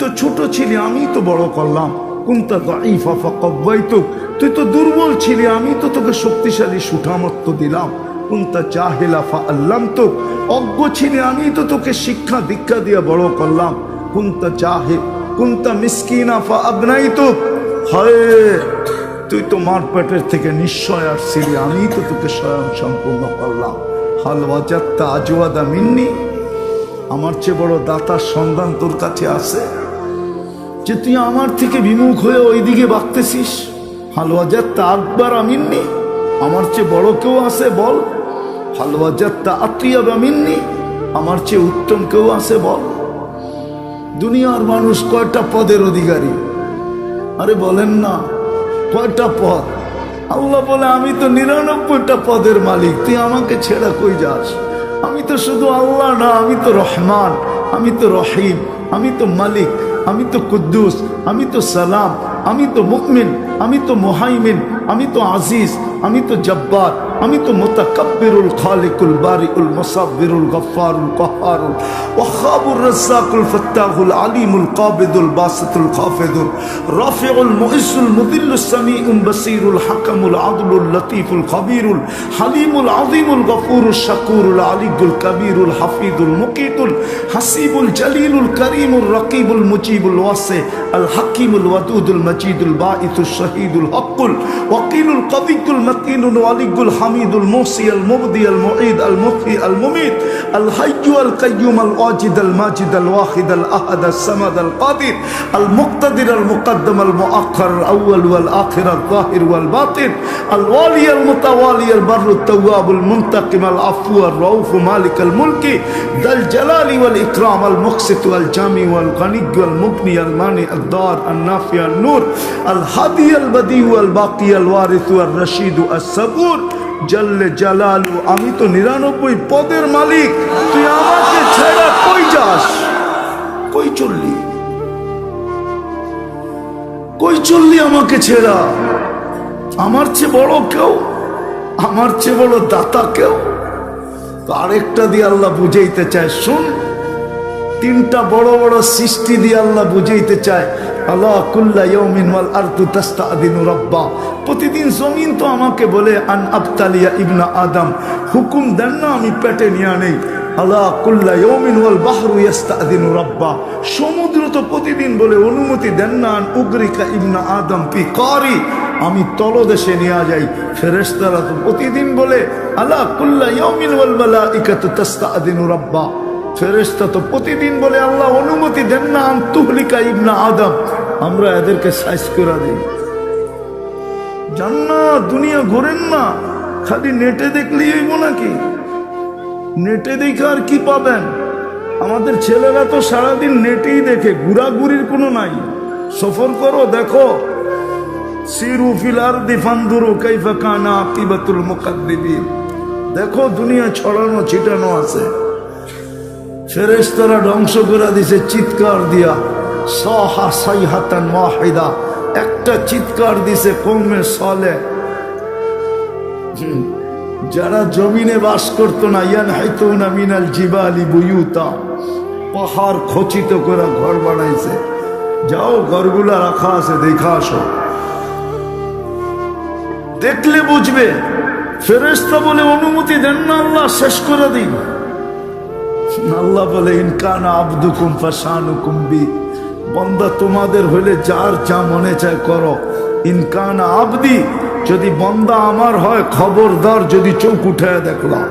তো ছোট ছিলি, আমি তো বড় করলাম। কুনতা দাঈফা ফাকাওয়াইতুক, তুই তো দুর্বল ছিলি, আমি তো তোকে শক্তিশালী সুঠামত্ব দিলাম। কুনতা জাহিলা ফাআল্লামতুক, অজ্ঞ ছিলি, আমি তো তোকে শিক্ষা দীক্ষা দিয়ে বড় করলাম। কুনতা জাহিল কুনতা মিসকিনা ফাআগনাইতুক, হায় তুই তো মার পেটের থেকে নিশ্চয় আসছিলি, আমি তো তোকে স্বয়ং সম্পূর্ণ করলাম। হাল ওয়াজাদতা আজওয়াদা মিন্নি, আমার চেয়ে বড় দাতার সন্ধান তোর কাছে আছে যে তুই আমার থেকে বিমুখ হয়ে ওইদিকে বাঁকতেছিস? হাল ওয়াজাদতা আকবার মিন্নি, আমার চেয়ে বড় কেউ আছে বল? হাল ওয়াজাদতা আতিয়াবা মিন্নি, আমার চেয়ে উত্তম কেউ আছে বল? দুনিয়ার মানুষ কয়টা পদের অধিকারী? আরে বলেন না, কয়টা পদ? আল্লাহ বলে আমি তো 99টা পদের মালিক, তুই আমাকে ছেড়া কই যাস? আমি তো শুধু আল্লাহ না, আমি তো রহমান, আমি তো রহিম, আমি তো মালিক, আমি তো কুদ্দুস, আমি তো সালাম, আমি তো মুমিন, আমি তো মুহাইমিন, আমি তো আজিজ, আমি তো জব্বার, আমি তো মুতাকাব্বিরুল খালিকুল বারিউল মুসাব্বিরুল গফফারুল কাহ্হারুল ওয়াহাবুর রাজ্জাকুল ফাত্তাহুল আলিমুল কাবিদুল বাসিতুল খাফিদুল রাফিউল মুইসুল মুদিল্লুস সামিউল বাসিরুল হাকামুল আদলুল লতীফুল খবীরুল হালিমুল আযীমুল গফুরুশ শাকুরুল আলিয়ুল কবীরুল হাফিজুল মুকিতুল হাসিবুল জলিলুল করিমুর রকিবুল মুজিবুল ওয়াসি আল হাকিমুল ওয়াদুদুল মজিদুল বাঈসুশ শহীদুল হকুল ওয়াকিলুল কবিয়ুল মতিনুল ওয়ালিয়ুল হামিদুল মুহসি আল মুবদি আল মুঈদ আল মুহয়ি আল মুমীত আল হাইয়্যু আল কাইয়্যুম আল ওয়াজিদ আল মাজিদ আল ওয়াহিদ আল আহাদ আল সামাদ আল কাদির আল মুক্তাদির আল মুকদ্দম আল মুআখ্খার আল আউয়াল ওয়াল আখির আল যাহির ওয়াল বাতিন আল ওয়ালি আল মুতাওয়ালি আল বাররুত তাওয়াব আল মুনতাকিম আল আফু আর রাউফ মালিক আল মুলকি দাল জালালি ওয়াল ইকরাম আল মুকসিত ওয়াল জামি ওয়াল গানি ওয়াল মুগনি আল মানি আল দার আল নাফি আল নূর আল হাদি আল বদি ওয়াল বাকি আল ওয়ারিস ওয়াল রশিদ আস সাবুর জল্লে জালালু, আমি তো 99 পদের মালিক, তুই আমাকে ছেড়ে কই যাস? কই চললি? কই চললি আমাকে ছেড়া? আমার চেয়ে বড় কেউ, আমার চেয়ে বড় দাতা কেউ? তো আরেকটা দিয়ে আল্লাহ বুঝাইতে চায়, শুন, 3টা বড় বড় সৃষ্টি দিয়ে আল্লাহ বুঝাইতে চায়। আল্লাহ কুল্লা ইয়াউমিন ওয়াল আরদু তাস্তাদিনু রাব্বা, প্রতিদিন জমিন তো আমাকে বলে আন আবতালিয়া ইবনা আদম, হুকুম দেন না আমি পেটে নিয়ে নেই। আল্লাহ কুল্লা ইয়াউমিন ওয়াল বাহরু ইস্তাদিনু রাব্বা, সমুদ্র তো প্রতিদিন বলে অনুমতি দেন না আন উগরিকা ইবনা আদম ফি কারি, আমি তলদেশে নিয়ে যাই। ফেরেশতারা তো প্রতিদিন বলে আল্লাহ কুল্লা ইয়াউমিন ওয়াল মালাইকাতু তাস্তাদিনু রাব্বা, ফেরেশতা তো প্রতিদিন বলে আল্লাহ অনুমতি দেন না আন তুহলিকা ইবনা আদম, আমরা এদেরকে সাইজ করে দিই। জান্নাত দুনিয়া ঘোরেন না, খালি নেটে দেখলেই হইব নাকি? নেটে দেখে আর কি পাবেন? আমাদের ছেলেরা তো সারাদিন নেটেই দেখে, ঘুরাঘুরির কোনো নাই। সফর করো, দেখো, সিরু ফিল আরদি ফানদুরু কাইফা কানা আকিবাতুল মুকাদ্দিবিন, দেখো দুনিয়া ছড়ানো ছিটানো আছে। ফেরেশতারা ধ্বংস করে দিছে চিৎকার দিয়া, সাহা সাইহাতান ওয়াহিদা, একটা চিৎকার দিছে কওমে সালেহ, যারা জমিনে বাস করতো না। ইয়ানহিতুনা মিনাল জিবালি বুয়ুতা, পাহাড় খচিত করে ঘর বানাইছে। যাও, ঘরগুলা রাখা আছে, দেখা আসো, দেখলে বুঝবে। ফেরেশতা বলে অনুমতি দেন না আল্লাহ, শেষ করে দিন। আল্লাহ বলে ইনকানা আবদুকুম ফাশানুকুম বি, বান্দা তোমাদের হইলে যার যা মনে চায় করো। ইনকানা আবদি, যদি বান্দা আমার হয় খবরদার যদি চোখ উঠায় দেখলাম।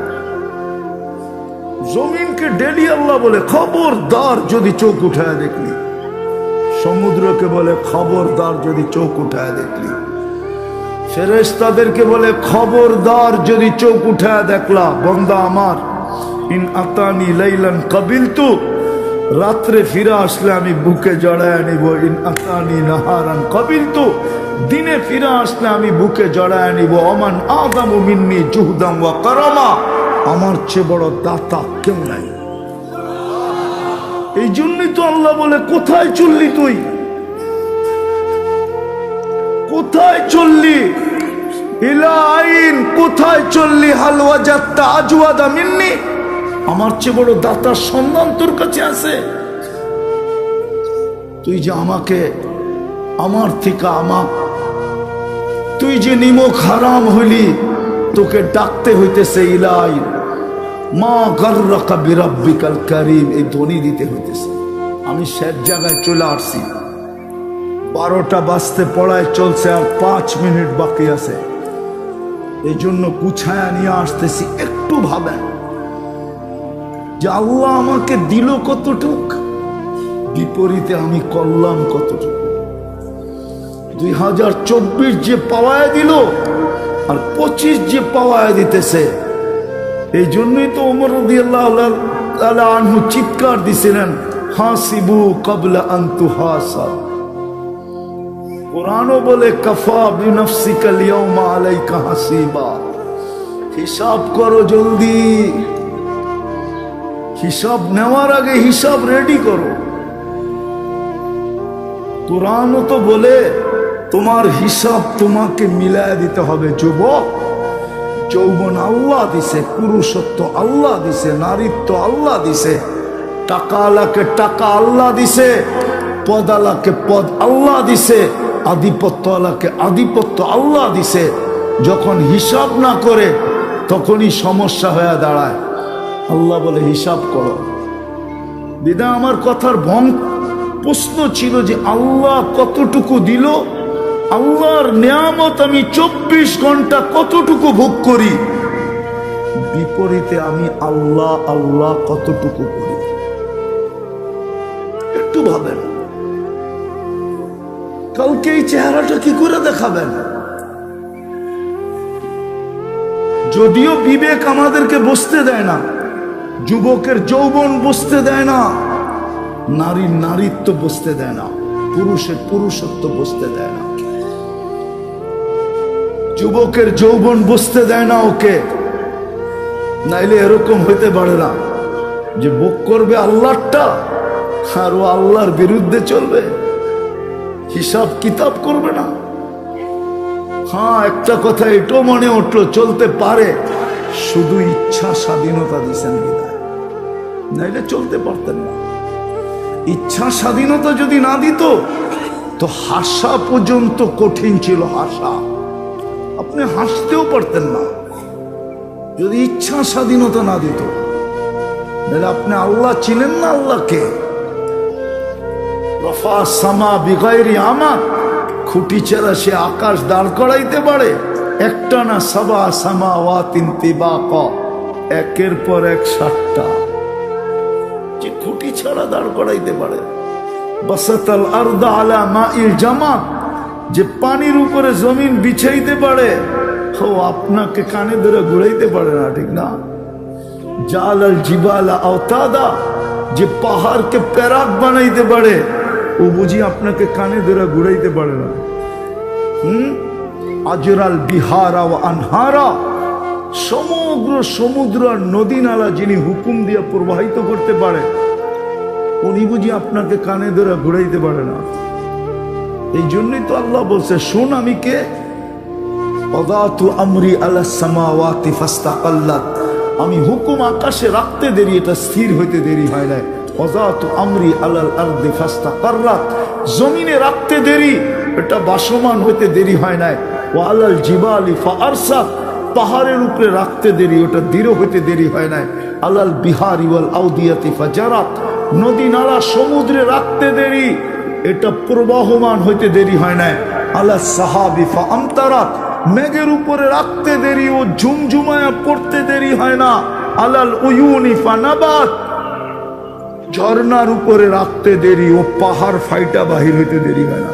জমিনকে ডেলি আল্লাহ বলে খবরদার যদি চোখ উঠায় দেখলি, সমুদ্রকে বলে খবরদার যদি চোখ উঠায় দেখলি, ফেরেশতাদেরকে বলে খবরদার যদি চোখ উঠায় দেখলা বান্দা আমার। ইন আতানি লাইলান কাবিলতু, রাত্রে ফিরে আসলে আমি বুকে জড়ায় নিব। ইন আতানি নাহারান কাবিলতু, দিনে ফিরে আসলে আমি বুকে জড়ায় নিব। ওমান আযামু মিন্নি জুহদাম ওয়া কারামা, আমার চেয়ে বড় দাতা কেউ নাই। এই জন্যই তো আল্লাহ বলে কোথায় চললি তুই, কোথায় চললি? ইলা আইন, কোথায় চললি? হাল ওয়াজাদতা আজওয়াদা মিন্নি, আমার চেয়ে বড় দাতার সন্ধান তোর কাছে আছে? তুই যে আমাকে আমার থেকে তুই যে নিমক হারাম হইলি, তোকে ডাকতে হইতেছে ইলাই মা গাররাকা বিরাব্বিকাল কারীম, এই ধ্বনি দিতে হইতেছে। আমি শেষ জায়গায় চলে আসছি, 12টা বাজতে পড়ায় চলছে, আর 5 মিনিট বাকি আছে। এই জন্য গুছায়া নিয়ে আসতেছি। একটু ভাবেন যে আল্লাহ আমাকে দিল কতটুক, বিপরীতে আমি করলাম কতটুকু। 2024 যে পাওয়ায় দিল আর 25 যে পাওয়ায় দিতেছে। এই জন্যই তো ওমর রাদিয়াল্লাহু তাআলা আনহু চিৎকার দিছিলেন, হাসিবু ক্বাবলা আন তুহাসাব। কুরআনও বলে কাফা বিনাফসিকা লিয়াউমা আলাইকা হাসিবা, হিসাব করো জলদি, হিসাব নেওয়ার আগে হিসাব রেডি করো। কুরআনও তো বলে তোমার হিসাব তোমাকে মিলায় দিতে হবে। যুবক, যৌবন আল্লাহ দিছে, পুরুষত্ব আল্লাহ দিছে, নারীত্ব আল্লাহ দিছে, টাকা আলাকে টাকা আল্লাহ দিছে, পদ আলাকে পদ আল্লাহ দিছে, আধিপত্য আলাকে আধিপত্য আল্লাহ দিছে। যখন হিসাব না করে তখনই সমস্যা হয়ে দাঁড়ায়। আল্লাহ বলে হিসাব করো। বিদায় আমার কথার প্রশ্ন ছিল যে আল্লাহ কতটুকু দিল, আল্লাহর নিয়ামত আমি 24 ঘন্টা কতটুকু ভোগ করি, বিপরীতে আমি আল্লাহ আল্লাহ কতটুকু করি। একটু ভাবেন, কালকে এই চেহারাটা কি করে দেখাবেন? যদিও বিবেক আমাদেরকে বসতে দেয় না, যুবকের যৌবন বসতে দেয় না, নারীর নারীত্ব বসতে দেয় না, পুরুষের পুরুষত্ব বসতে দেয় না, যুবকের যৌবন বসতে দেয় না ওকে। নাইলে এরকম হইতে পারে না যে ভোগ করবে আল্লাহটা আর ও আল্লাহর বিরুদ্ধে চলবে, হিসাব কিতাব করবে না। হ্যাঁ, একটা কথা এটাও মনে উঠলো, চলতে পারে শুধু ইচ্ছা স্বাধীনতা দিছেন বিদায়, নাইলে চলতে পারতেন না। ইচ্ছা স্বাধীনতা যদি না দিত তো হাসা পর্যন্ত কঠিন ছিল। হাসা, আপনি হাসতেও পারতেন না যদি ইচ্ছা স্বাধীনতা না দিত। আপনি আল্লাহ ছিলেন না, আল্লাহকে রফা সামা বিগাইরি আমাক, খুঁটি ছাড়া সে আকাশ দাঁড় করাইতে পারে। একটা না সাবা সামাওয়াতিন তিবাকা, একের পর এক 7টা, যে খুঁটি ছাড়া দাঁড় করাইতে পারে। বাসাতাল আরদা আলা মাইল জামাত, যে পানির উপরে জমিন বিছাইতে পারে, ও আপনাকে কানে ধরে ঘুরাইতে পারে না, ঠিক না? জালাল জিবালা আওতাদা, যে পাহাড়কে প্যারাক বানাইতে পারে, ও বুঝি আপনাকে কানে ধরে ঘুরাইতে পারে না। আজরাল বিহারা ও আনহারা, সমগ্র সমুদ্র আর নদী নালা যিনি হুকুম দিয়ে প্রবাহিত করতে পারে, উনি বুঝি আপনাকে কানে ধরে ঘুরাইতে পারে না। এই জন্যই তো আল্লাহ বলছে, শোন আমি কে। ওয়াদাতু আমরি আলাস সামাওয়াতি ফাস্তাকাল্লাত, আমি হুকুম আকাশে রাখতে দেরি, এটা স্থির হইতে দেরি হয় না। ওয়াদাতু আমরি আলাল আরদি ফাস্তাকাররাত, জমিনে রাখতে দেরি, এটা বাসমান হইতে দেরি হয় না। ওয়া আলাল জিবালি ফাআরসাত, পাহাড়ের উপরে রাখতে দেরি, ওটা দৃঢ় হইতে দেরি হয় না। আলাল বিহারি ওয়াল আউদিয়াতি ফাজারাত, নদী নালা সমুদ্রে রাখতে দেরি, এটা প্রবাহমান হইতে দেরি হয় না। আলা সাহাবি ফাআমতারাত, মেঘের উপরে রাখতে দেরি, ও ঝুমঝুমায়া পড়তে দেরি হয় না। আলাল উয়ুনি ফানাবাত, ঝর্ণার উপরে রাখতে দেরি, ও পাহাড় ফাইটা বাহির হইতে দেরি হয় না।